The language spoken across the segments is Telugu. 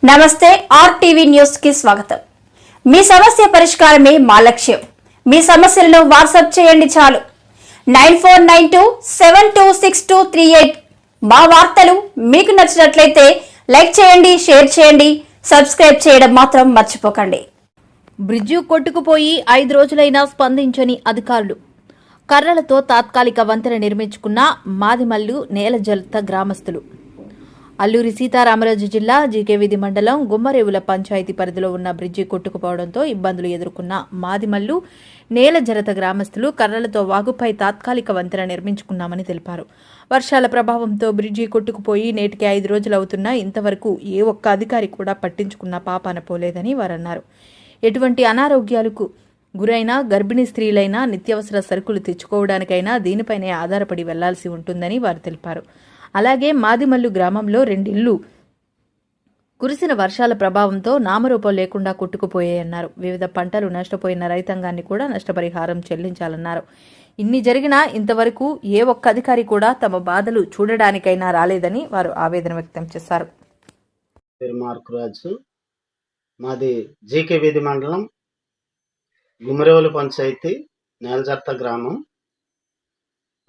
నమస్తే ఆర్టీవీ న్యూస్ కి స్వాగతం। మీ సమస్య పరిష్కారమే మా లక్ష్యం। మీ సమస్యలను వాట్సాప్ చేయండి చాలు 9492726238। మా వార్తలు మీకు నచ్చినట్లయితే లైక్ చేయండి, షేర్ చేయండి, సబ్స్క్రైబ్ చేయడం మాత్రం మర్చిపోకండి। బ్రిడ్జి కొట్టుకుపోయి 5 రోజులైనా స్పందించని అధికారులు। కర్రలతో తాత్కాలిక వంతెన నిర్మించుకున్న మాదిమల్లు నేలజలత గ్రామస్తులు। అల్లూరి సీతారామరాజు జిల్లా జీకేవిధి మండలం గుమ్మరేవుల పంచాయతీ పరిధిలో ఉన్న బ్రిడ్జి కొట్టుకుపోవడంతో ఇబ్బందులు ఎదుర్కొన్న మాదిమల్లు నేలజలత గ్రామస్తులు కర్రలతో వాగుపై తాత్కాలిక వంతెన నిర్మించుకున్నామని తెలిపారు। వర్షాల ప్రభావంతో బ్రిడ్జి కొట్టుకుపోయి నేటికి 5 రోజులవుతున్నా ఇంతవరకు ఏ ఒక్క అధికారి కూడా పట్టించుకున్న పాపాన పోలేదని వారన్నారు। ఎటువంటి అనారోగ్యాలకు గురైన గర్భిణీ స్త్రీలైనా నిత్యావసర సరుకులు తెచ్చుకోవడానికైనా దీనిపైనే ఆధారపడి వెళ్లాల్సి ఉంటుందని వారు తెలిపారు। అలాగే మాదిమల్లు గ్రామంలో 2 ఇళ్లు కురిసిన వర్షాల ప్రభావంతో నామరూపం లేకుండా కొట్టుకుపోయాయన్నారు। వివిధ పంటలు నష్టపోయిన రైతాంగాన్ని కూడా నష్టపరిహారం చెల్లించాలన్నారు। ఇన్ని జరిగినా ఇంతవరకు ఏ ఒక్క అధికారి కూడా తమ బాధలు చూడడానికైనా రాలేదని వారు ఆవేదన వ్యక్తం చేశారు। మాది జీకేవిధి మండలం గుమ్మరేవుల పంచాయతీ నేలజర్త గ్రామం।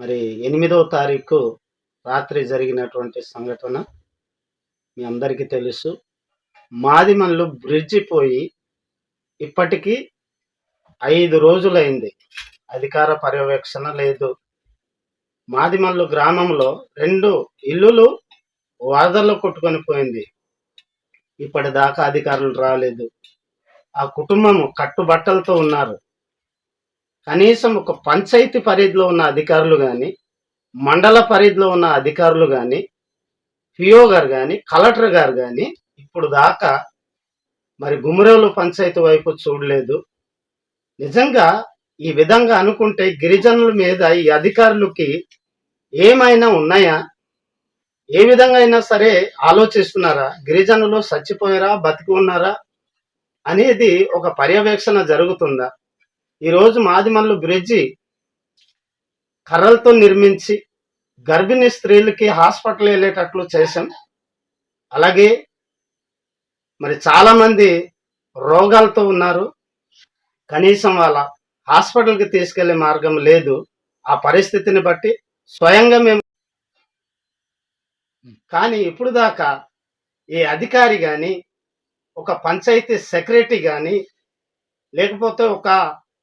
మరి 8వ తారీఖు రాత్రి జరిగినటువంటి సంఘటన మీ అందరికీ తెలుసు। మాదిమల్లు బ్రిడ్జి పోయి ఇప్పటికీ 5 రోజులైంది, అధికార పర్యవేక్షణ లేదు। మాదిమల్లు గ్రామంలో 2 ఇల్లులు వరదల్లో కొట్టుకొని పోయింది, ఇప్పటిదాకా అధికారులు రాలేదు। ఆ కుటుంబము కట్టుబట్టలతో ఉన్నారు। కనీసం ఒక పంచాయతీ పరిధిలో ఉన్న అధికారులు కానీ, మండల పరిధిలో ఉన్న అధికారులు కానీ, పిఓ గారు కానీ, కలెక్టర్ గారు కానీ ఇప్పుడు దాకా మరి గుమ్మరేవుల పంచాయతీ వైపు చూడలేదు। నిజంగా ఈ విధంగా అనుకుంటే గిరిజనుల మీద ఈ అధికారులకి ఏమైనా ఉన్నాయా? ఏ విధంగా అయినా సరే ఆలోచిస్తున్నారా? గిరిజనులు చచ్చిపోయారా, బతికి ఉన్నారా అనేది ఒక పర్యవేక్షణ జరుగుతుందా? ఈరోజు మాదిమల్లు బ్రిడ్జి కర్రలతో నిర్మించి గర్భిణీ స్త్రీలకి హాస్పిటల్ వెళ్ళేటట్లు చేశాం। అలాగే మరి చాలా మంది రోగాలతో ఉన్నారు, కనీసం వాళ్ళ హాస్పిటల్కి తీసుకెళ్లే మార్గం లేదు। ఆ పరిస్థితిని బట్టి స్వయంగా మేము కానీ ఇప్పుడు దాకా ఏ అధికారి కానీ, ఒక పంచాయతీ సెక్రటరీ కానీ, లేకపోతే ఒక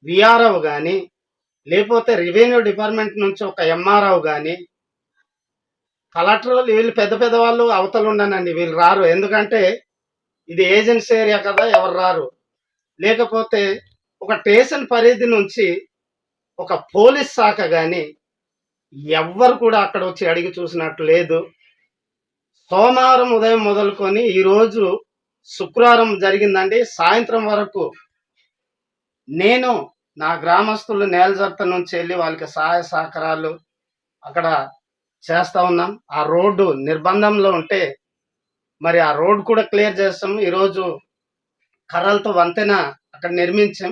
విఆర్ఓ కానీ, లేకపోతే రెవెన్యూ డిపార్ట్మెంట్ నుంచి ఒక ఎంఆర్ఓ కానీ, కలెక్టర్ వీళ్ళు పెద్ద పెద్ద వాళ్ళు అవతలు ఉండనండి, వీళ్ళు రారు। ఎందుకంటే ఇది ఏజెన్సీ ఏరియా కదా, ఎవరు రారు। లేకపోతే ఒక స్టేషన్ పరిధి నుంచి ఒక పోలీస్ శాఖ కానీ ఎవ్వరు కూడా అక్కడ వచ్చి అడిగి చూసినట్టు లేదు। సోమవారం ఉదయం మొదలుకొని ఈరోజు శుక్రవారం జరిగిందండి, సాయంత్రం వరకు నేను నా గ్రామస్తులు నేలజర్త నుంచి వెళ్ళి వాళ్ళకి సహాయ సహకారాలు అక్కడ చేస్తా ఉన్నాం। ఆ రోడ్డు నిర్బంధంలో ఉంటే మరి ఆ రోడ్డు కూడా క్లియర్ చేస్తాం। ఈరోజు కర్రలతో వంతెన అక్కడ నిర్మించాం,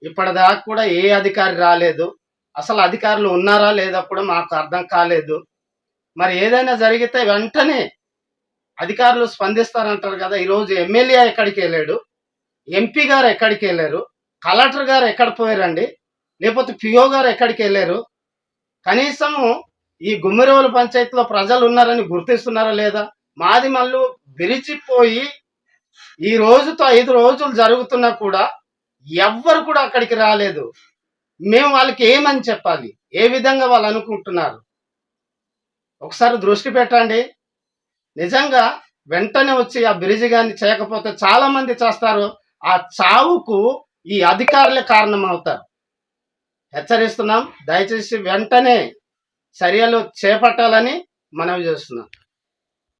ఇప్పటిదాకా కూడా ఏ అధికారి రాలేదు। అసలు అధికారులు ఉన్నారా లేదా కూడా మాకు అర్థం కాలేదు। మరి ఏదైనా జరిగితే వెంటనే అధికారులు స్పందిస్తారంటారు కదా, ఈరోజు ఎమ్మెల్యే ఎక్కడికి వెళ్ళాడు, ఎంపీ గారు ఎక్కడికి వెళ్ళారు, కలెక్టర్ గారు ఎక్కడ పోయారండి, లేకపోతే పిఓ గారు ఎక్కడికి వెళ్ళారు? కనీసము ఈ గుమ్మరేవుల పంచాయతీలో ప్రజలు ఉన్నారని గుర్తిస్తున్నారా లేదా? మాదిమల్లు విరిచిపోయి ఈ రోజుతో 5 రోజులు జరుగుతున్నా కూడా ఎవ్వరు కూడా అక్కడికి రాలేదు। మేము వాళ్ళకి ఏమని చెప్పాలి? ఏ విధంగా వాళ్ళు అనుకుంటున్నారు? ఒకసారి దృష్టి పెట్టండి। నిజంగా వెంటనే వచ్చి ఆ బ్రిడ్జి కానీ చేయకపోతే చాలా మంది చేస్తారు, ఆ చావుకు ఈ అధికారులే కారణం అవుతారు। హెచ్చరిస్తున్నాం, దయచేసి వెంటనే చర్యలు చేపట్టాలని మనవి చేస్తున్నాం।